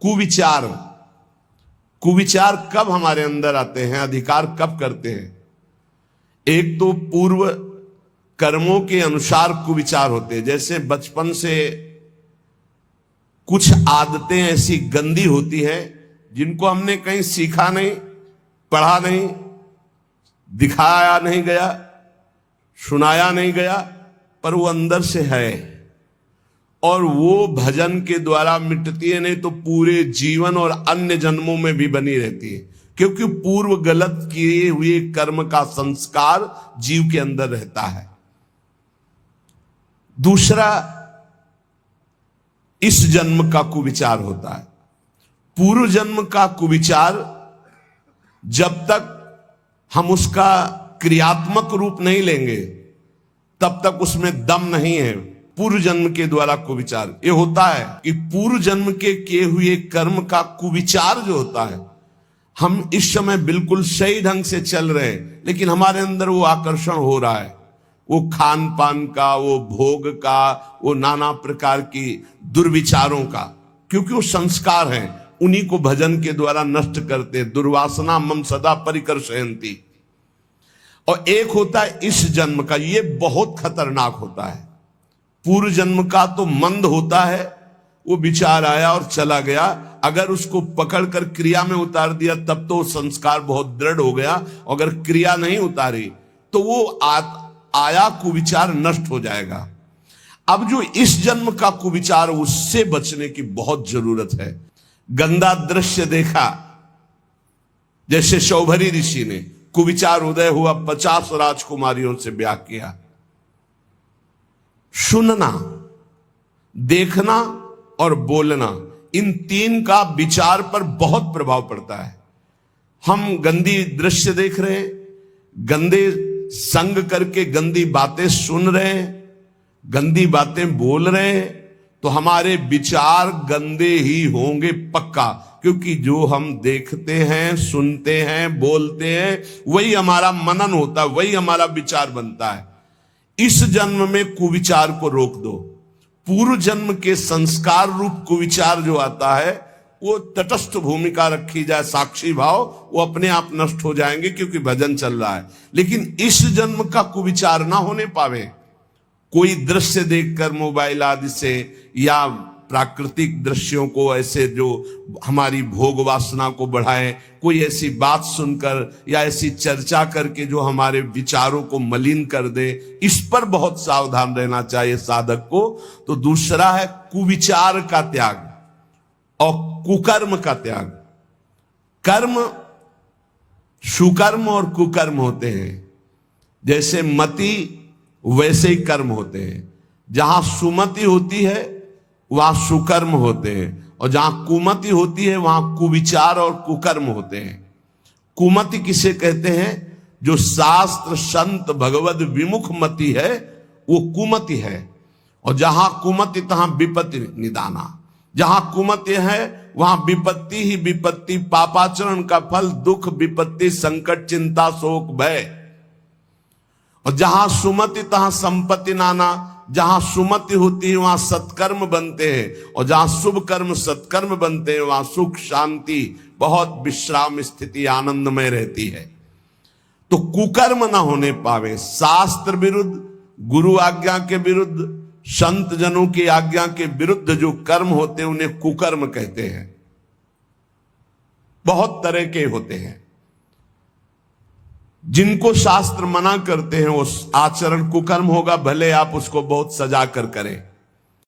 कुविचार। कुविचार कब हमारे अंदर आते हैं, अधिकार कब करते हैं? एक तो पूर्व कर्मों के अनुसार कुविचार होते हैं। जैसे बचपन से कुछ आदतें ऐसी गंदी होती हैं जिनको हमने कहीं सीखा नहीं, पढ़ा नहीं, दिखाया नहीं गया, सुनाया नहीं गया, पर वो अंदर से है और वो भजन के द्वारा मिटती है, नहीं तो पूरे जीवन और अन्य जन्मों में भी बनी रहती है, क्योंकि पूर्व गलत किए हुए कर्म का संस्कार जीव के अंदर रहता है। दूसरा, इस जन्म का कुविचार होता है। पूर्व जन्म का कुविचार जब तक हम उसका क्रियात्मक रूप नहीं लेंगे तब तक उसमें दम नहीं है। पूर्व जन्म के द्वारा कुविचार ये होता है कि पूर्व जन्म के किए हुए कर्म का कुविचार जो होता है, हम इस समय बिल्कुल सही ढंग से चल रहे हैं, लेकिन हमारे अंदर वो आकर्षण हो रहा है, वो खान पान का, वो भोग का, वो नाना प्रकार की दुर्विचारों का, क्योंकि वो संस्कार हैं, उन्हीं को भजन के द्वारा नष्ट करते। दुर्वासना मम सदा परिकर्षयन्ति। और एक होता है इस जन्म का, ये बहुत खतरनाक होता है। पूर्व जन्म का तो मंद होता है, वो विचार आया और चला गया, अगर उसको पकड़कर क्रिया में उतार दिया तब तो संस्कार बहुत दृढ़ हो गया, अगर क्रिया नहीं उतारी तो वो आया कुविचार नष्ट हो जाएगा। अब जो इस जन्म का कुविचार, उससे बचने की बहुत जरूरत है। गंदा दृश्य देखा, जैसे शौभरी ऋषि ने कुविचार उदय हुआ, 50 राजकुमारियों से ब्याह किया। सुनना, देखना और बोलना, इन तीन का विचार पर बहुत प्रभाव पड़ता है। हम गंदी दृश्य देख रहे हैं, गंदे संग करके गंदी बातें सुन रहे हैं, गंदी बातें बोल रहे हैं, तो हमारे विचार गंदे ही होंगे पक्का, क्योंकि जो हम देखते हैं, सुनते हैं, बोलते हैं, वही हमारा मनन होता है, वही हमारा विचार बनता है। इस जन्म में कुविचार को रोक दो। पूर्व जन्म के संस्कार रूप कुविचार जो आता है, वो तटस्थ भूमिका रखी जाए, साक्षी भाव, वो अपने आप नष्ट हो जाएंगे, क्योंकि भजन चल रहा है। लेकिन इस जन्म का कुविचार ना होने पावे, कोई दृश्य देखकर मोबाइल आदि से, या प्राकृतिक दृश्यों को ऐसे जो हमारी भोग वासना को बढ़ाए, कोई ऐसी बात सुनकर या ऐसी चर्चा करके जो हमारे विचारों को मलिन कर दे, इस पर बहुत सावधान रहना चाहिए साधक को। तो दूसरा है कुविचार का त्याग और कुकर्म का त्याग। कर्म सुकर्म और कुकर्म होते हैं, जैसे मति वैसे ही कर्म होते हैं। जहां सुमति होती है वहां सुकर्म होते हैं, और जहां कुमति होती है वहां कुविचार और कुकर्म होते हैं। कुमति किसे कहते हैं? जो शास्त्र संत भगवद विमुख मति है, वो कुमति है। और जहां कुमति तहां विपत्ति निदाना। जहां कुमति है वहां विपत्ति ही विपत्ति, पापाचरण का फल दुख, विपत्ति, संकट, चिंता, शोक, भय। और जहां सुमति तहां संपत्ति नाना। जहां सुमति होती है वहां सत्कर्म बनते हैं, और जहां शुभ कर्म सत्कर्म बनते हैं वहां सुख, शांति, बहुत विश्राम स्थिति आनंदमय रहती है। तो कुकर्म ना होने पावे। शास्त्र विरुद्ध, गुरु आज्ञा के विरुद्ध, संत जनों की आज्ञा के विरुद्ध जो कर्म होते हैं उन्हें कुकर्म कहते हैं। बहुत तरह के होते हैं। जिनको शास्त्र मना करते हैं वो आचरण कुकर्म होगा, भले आप उसको बहुत सजा कर करें।